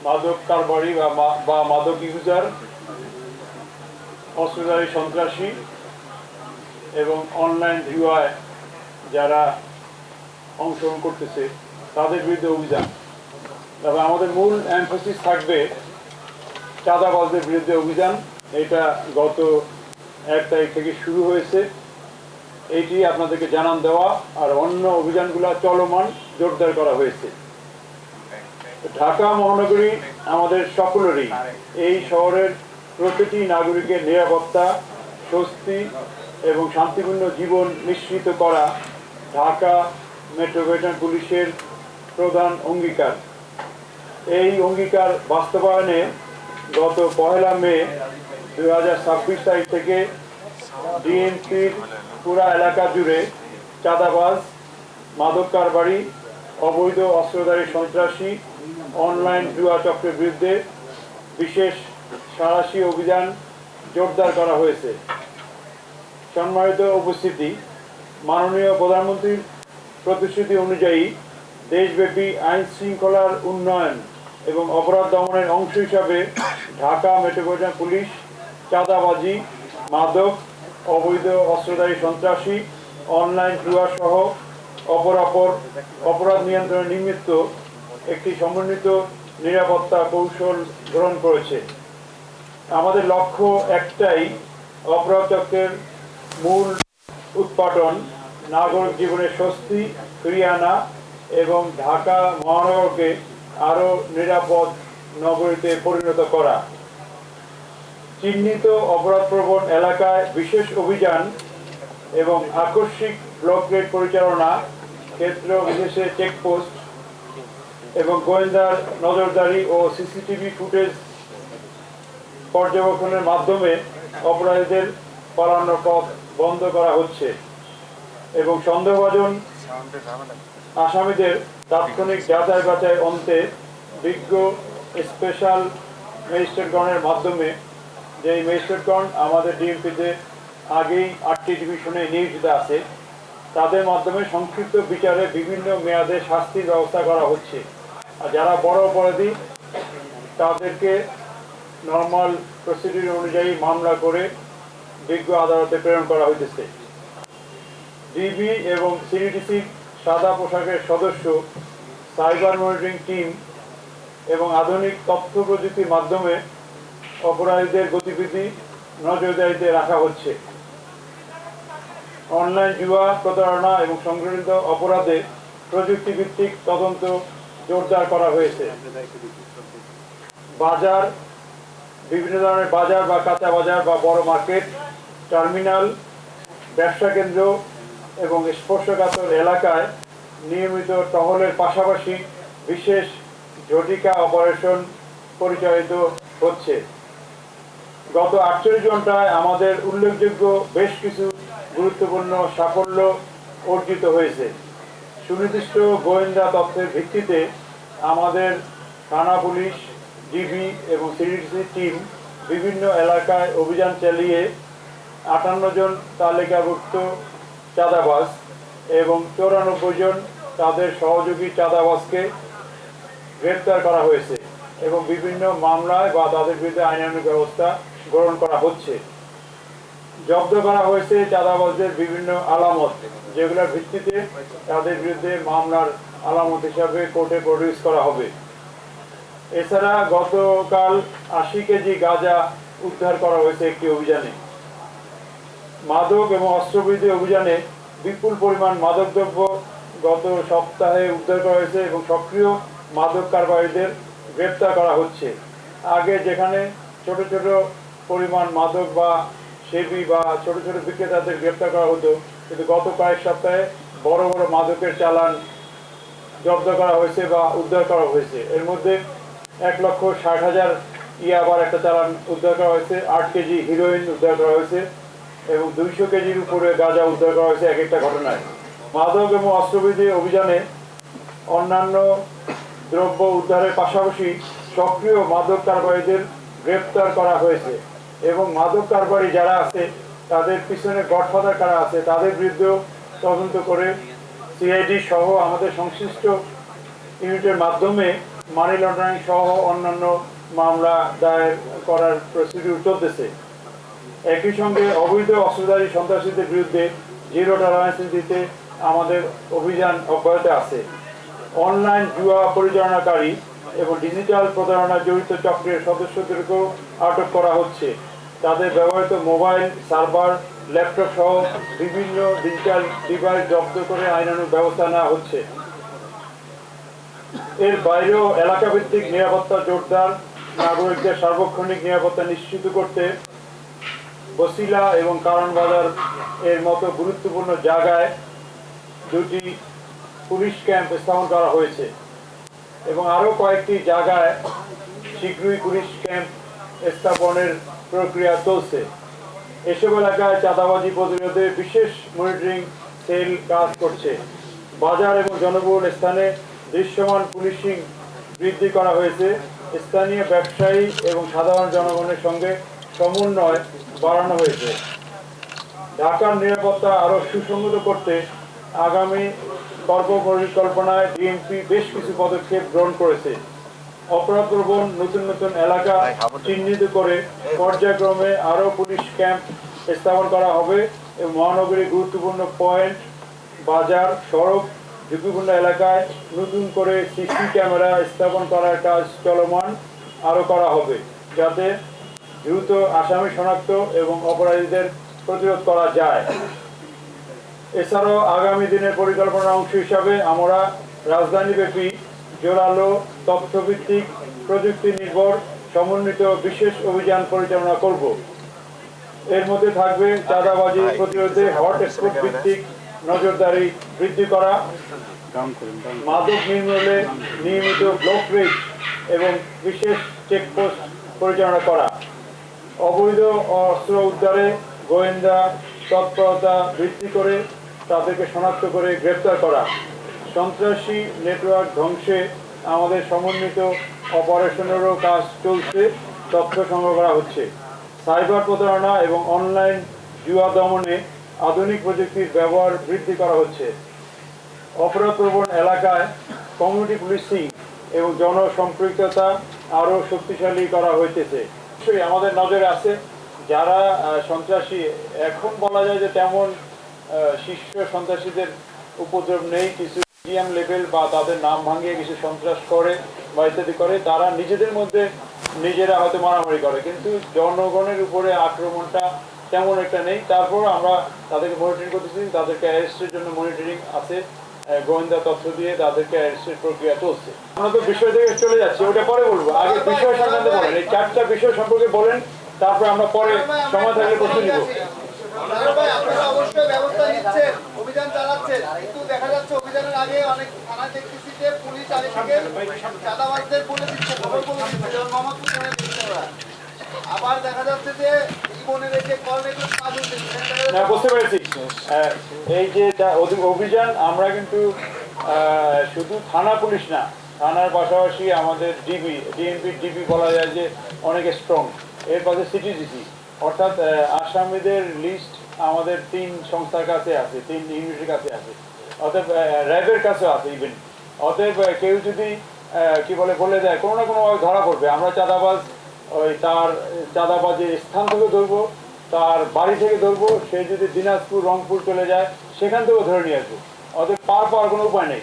মাদক কারবারি বা মাদক ইউজার, অস্ত্রধারী সন্ত্রাসী এবং অনলাইন জুয়ায় যারা অংশগ্রহণ করতেছে তাদের বিরুদ্ধে অভিযান। তবে আমাদের মূল এমফোসিস থাকবে চাঁদাবাজদের বিরুদ্ধে অভিযান। এটা গত 1 তারিখ থেকে শুরু হয়েছে, এইটি আপনাদেরকে জানান দেওয়া। আর অন্য অভিযানগুলো চলমান, জোরদার করা হয়েছে। ঢাকা মহানগরী আমাদের সকলেরই। এই শহরের প্রতিটি নাগরিকের নিরাপত্তা, স্বস্তি এবং শান্তিপূর্ণ জীবন নিশ্চিত করা ঢাকা মেট্রোপলিটন পুলিশের প্রধান অঙ্গীকার। এই অঙ্গীকার বাস্তবায়নে গত 1 মে 2026 তারিখ থেকে ডিএমপির পুরা এলাকা জুড়ে চাঁদাবাজ, মাদক কারবারি, অবৈধ অস্ত্রধারী সন্ত্রাসী, অনলাইন জুয়া চক্রের বিরুদ্ধে বিশেষ সাঁড়াশি অভিযান জোরদার করা হয়েছে। সম্মানিত উপস্থিতি, মাননীয় প্রধানমন্ত্রীর প্রতিশ্রুতি অনুযায়ী দেশব্যাপী আইন শৃঙ্খলার উন্নয়ন এবং অপরাধ দমনের অংশ হিসাবে ঢাকা মেট্রোপলিটন পুলিশ চাঁদাবাজি, মাদক, অবৈধ অস্ত্রধারী সন্ত্রাসী, অনলাইন জুয়া সহ অপরাধ নিয়ন্ত্রণে নিমিত্ত একটি সমন্বিত নিরাপত্তা কৌশল গ্রহণ করেছে। আমাদের লক্ষ্য একটাই, অপরাধ চক্রের মূল উৎপাটন, নাগরিক জীবনের স্বস্তি ফিরিয়ে আনা এবং ঢাকা মহানগরকে আরও নিরাপদ নগরীতে পরিণত করা। চিহ্নিত অপরাধপ্রবণ এলাকায় বিশেষ অভিযান এবং আকস্মিক ব্লক রেড পরিচালনা, ক্ষেত্র বিশেষে চেকপোস্ট এবং গোয়েন্দার নজরদারি ও সিসিটিভি ফুটেজ পর্যবেক্ষণের মাধ্যমে অপরাধীদের পালানোর পথ বন্ধ করা হচ্ছে এবং সন্দেহভাজন আসামিদের তাৎক্ষণিক যাচাই বাছাই অন্তে বিজ্ঞ স্পেশাল ম্যাজিস্ট্রেটগণের মাধ্যমে, যে ম্যাজিস্ট্রেটগণ আমাদের ডিএমপিতে আগেই 8টি ডিভিশনে নিয়োজিত আছে, তাদের মাধ্যমে সংক্ষিপ্ত বিচারে বিভিন্ন মেয়াদে শাস্তির ব্যবস্থা করা হচ্ছে। আর যারা বড় অপরাধী তাদেরকে নর্মাল প্রসিডিউর অনুযায়ী মামলা করে বিজ্ঞ আদালতে প্রেরণ করা হইতেছে। ডিবি এবং সিডিডিসি সাদা পোশাকের সদস্য, সাইবার মনিটরিং টিম এবং আধুনিক তথ্য প্রযুক্তির মাধ্যমে অপরাধীদের গতিবিধি নজরদারিতে রাখা হচ্ছে। অনলাইন জুয়া, প্রতারণা এবং সংগঠিত অপরাধে প্রযুক্তিভিত্তিক তদন্ত জোরদার করা হয়েছে। বাজার, বিভিন্ন ধরনের বাজার বা কাঁচা বাজার বা বড় মার্কেট, টার্মিনাল, ব্যবসা কেন্দ্র এবং স্পর্শকাতর এলাকায় নিয়মিত টহলের পাশাপাশি বিশেষ ঝটিকা অপারেশন পরিচালিত হচ্ছে। গত 48 ঘন্টায় আমাদের উল্লেখযোগ্য বেশ কিছু গুরুত্বপূর্ণ সাফল্য অর্জিত হয়েছে। সুনির্দিষ্ট গোয়েন্দা তথ্যের ভিত্তিতে আমাদের থানা পুলিশ, ডিবি এবং সিডিডিসি টিম বিভিন্ন এলাকায় অভিযান চালিয়ে 58 জন তালিকাভুক্ত চাঁদাবাজ এবং 94 জন তাদের সহযোগী চাঁদাবাজকে গ্রেপ্তার করা হয়েছে এবং বিভিন্ন মামলায় বা তাদের বিরুদ্ধে আইনানুগ ব্যবস্থা গ্রহণ করা হচ্ছে। জব্দ করা হয়েছে চাঁদাবাজদের বিভিন্ন আলামত, যেগুলোর ভিত্তিতে তাদের বিরুদ্ধে মামলার আলামত হিসাবে কোর্টে প্রডিউস করা হবে। এছাড়া গতকাল 80 কেজি গাঁজা উদ্ধার করা হয়েছে একটি অভিযানে। মাদক এবং অস্ত্রবিরোধী অভিযানে বিপুল পরিমাণ মাদকদ্রব্য গত সপ্তাহে উদ্ধার করা হয়েছে এবং সক্রিয় মাদক কারবারিদের গ্রেপ্তার করা হচ্ছে। আগে যেখানে ছোট ছোট পরিমাণ মাদক বা সেবি বা ছোট ছোট বিক্রেতাদের গ্রেপ্তার করা হতো, কিন্তু গত কয়েক সপ্তাহে বড় বড় মাদকের চালান জব্দ করা হয়েছে বা উদ্ধার করা হয়েছে। এর মধ্যে 1,60,000 ইয়াবার একটা চালান উদ্ধার করা হয়েছে, 8 কেজি হিরোইন উদ্ধার করা হয়েছে এবং 200 কেজির উপরে গাঁজা উদ্ধার করা হয়েছে এক একটা ঘটনায়। মাদক এবং অস্ত্রবিরোধী অভিযানে অন্যান্য দ্রব্য উদ্ধারের পাশাপাশি সক্রিয় মাদক কারবারিদের গ্রেপ্তার করা হয়েছে এবং মাদক কারবারি যারা আছে তাদের পিছনে গডফাদার কারা আছে তাদের বিরুদ্ধেও তদন্ত করে সিআইডি সহ আমাদের সংশ্লিষ্ট ইউনিটের মাধ্যমে মানি লন্ডারিং সহ অন্যান্য মামলা দায়ের করার প্রসিডিউর চলতেছে। একই সঙ্গে অবৈধ অস্ত্রধারী সন্ত্রাসীদের বিরুদ্ধে জিরো টলারেন্স নীতিতে আমাদের অভিযান অব্যাহত আছে। অনলাইন জুয়া পরিচালনাকারী এবং ডিজিটাল প্রতারণা জড়িত চক্রের সদস্যদেরকেও আটক করা হচ্ছে। তাদের ব্যবহৃত মোবাইল, সার্ভার, ল্যাপটপ সহ বিভিন্ন ডিজিটাল ডিভাইস জব্দ করে আইনানুগ ব্যবস্থা নেওয়া হচ্ছে। এর বাইরেও এলাকাভিত্তিক নিরাপত্তা জোরদার, নাগরিকদের সার্বক্ষণিক নিরাপত্তা নিশ্চিত করতে বসিলা এবং কারণ বাজার এর মতো গুরুত্বপূর্ণ জায়গায় 2টি পুলিশ ক্যাম্প স্থাপন করা হয়েছে এবং আরও কয়েকটি জায়গায় শীঘ্রই পুলিশ ক্যাম্প স্থাপনের প্রক্রিয়া চলছে। এসব এলাকায় চাঁদাবাজি প্রতিরোধে বিশেষ মনিটরিং সেল কাজ করছে। বাজার এবং জনবহুল স্থানে দৃশ্যমান পুলিশিং বৃদ্ধি করা হয়েছে। স্থানীয় ব্যবসায়ী এবং সাধারণ জনগণের সঙ্গে সমন্বয় বাড়ানো হয়েছে। ঢাকার নিরাপত্তা আরও সুসংহত করতে আগামী কর্মপরিকল্পনায় ডিএমপি বেশ কিছু পদক্ষেপ গ্রহণ করেছে। অপরাধপ্রবণ নতুন নতুন এলাকা চিহ্নিত করে পর্যায়ক্রমে আরও পুলিশ ক্যাম্প স্থাপন করা হবে এবং মহানগরীর গুরুত্বপূর্ণ পয়েন্ট, বাজার, সড়ক, ঝুঁকিপূর্ণ এলাকায় নতুন করে সিসি ক্যামেরা স্থাপন করার কাজ চলমান আরও করা হবে, যাতে দ্রুত আসামি শনাক্ত এবং অপরাধীদের প্রতিরোধ করা যায়। এছাড়াও আগামী দিনের পরিকল্পনার অংশ হিসাবে আমরা রাজধানীব্যাপী জোরালো তথ্যভিত্তিক প্রযুক্তি নির্ভর সমন্বিত বিশেষ অভিযান পরিচালনা করব। এর মধ্যে থাকবে চাঁদাবাজি প্রতিরোধে হটস্পট ভিত্তিক নজরদারি বৃদ্ধি করা, মাদক নির্মূলে নিয়মিত ব্লক রেড এবং বিশেষ চেকপোস্ট পরিচালনা করা, অবৈধ অস্ত্র উদ্ধারে গোয়েন্দা তৎপরতা বৃদ্ধি করে তাদেরকে শনাক্ত করে গ্রেপ্তার করা, সন্ত্রাসী নেটওয়ার্ক ধ্বংসে আমাদের সমন্বিত অপারেশনেরও কাজ চলছে, তথ্য সংগ্রহ করা হচ্ছে। সাইবার প্রতারণা এবং অনলাইন জুয়া দমনে আধুনিক প্রযুক্তির ব্যবহার বৃদ্ধি করা হচ্ছে। অপরাধপ্রবণ এলাকায় কমিউনিটি পুলিশিং এবং জনসম্পৃক্ততা আরও শক্তিশালী করা হইতেছে। অবশ্যই আমাদের নজরে আছে যারা সন্ত্রাসী, এখন বলা যায় যে তেমন শীর্ষ সন্ত্রাসীদের উপদ্রব নেই, কিছু মিডিয়াম লেভেল বা তাদের নাম ভাঙিয়ে কিছু সন্ত্রাস করে বা ইত্যাদি করে, তারা নিজেদের মধ্যে নিজেরা হয়তো মারামারি করে, কিন্তু জনগণের উপরে আক্রমণটা তেমন একটা নেই। তারপর আমরা তাদেরকে মনিটরিং করতেছি, তাদেরকে অ্যারেস্টের জন্য মনিটরিং আছে, গোয়েন্দা তথ্য দিয়ে তাদেরকে অ্যারেস্টের প্রক্রিয়া চলছে। আমরা তো বিষয় থেকে চলে যাচ্ছি, ওটা পরে বলবো, আগে বিষয় সম্বন্ধে বলেন, এই 4টা বিষয় সম্পর্কে বলেন, তারপর আমরা পরে সময় থাকলে প্রশ্ন নিব। আপনারা অবশ্যই ব্যবস্থা নিচ্ছেন, অভিযান চালাচ্ছেন, কিন্তু দেখা যাচ্ছে অভিযানের আগে অনেক থানা দেখতেছি যে পুলিশ আগে থেকে চাঁদাবাজদের বলে দিচ্ছে, খবর বলে দিচ্ছে, যেমন মোহাম্মদপুর থানায় দিচ্ছে ওরা। আবার দেখা যাচ্ছে যে জীবনের এই যে কল নেটওয়ার্ক কাজ হচ্ছে। বুঝতে পেরেছি। এই যে অভিযান আমরা কিন্তু শুধু থানা পুলিশ না, থানার পাশাপাশি আমাদের ডিএমপি ডিবি বলা যায় যে অনেক স্ট্রং। এর পাশে সিটিডিসি, অর্থাৎ আসামিদের লিস্ট আমাদের 3 সংস্থার কাছে আছে, 3 ইউনিটের কাছে আছে, অর্থাৎ র্যাবের কাছেও আছে ইভেন। অতএব কেউ যদি কি বলে দেয়, কোনো না কোনোভাবে ধরা পড়বে। আমরা চাঁদাবাজ তার চাঁদাবাজের স্থান থেকে ধরবো, তার বাড়ি থেকে ধরবো, সে যদি দিনাজপুর, রংপুর চলে যায় সেখান থেকেও ধরে নিয়ে আসবো। অতএব পাওয়ার কোনো উপায় নেই।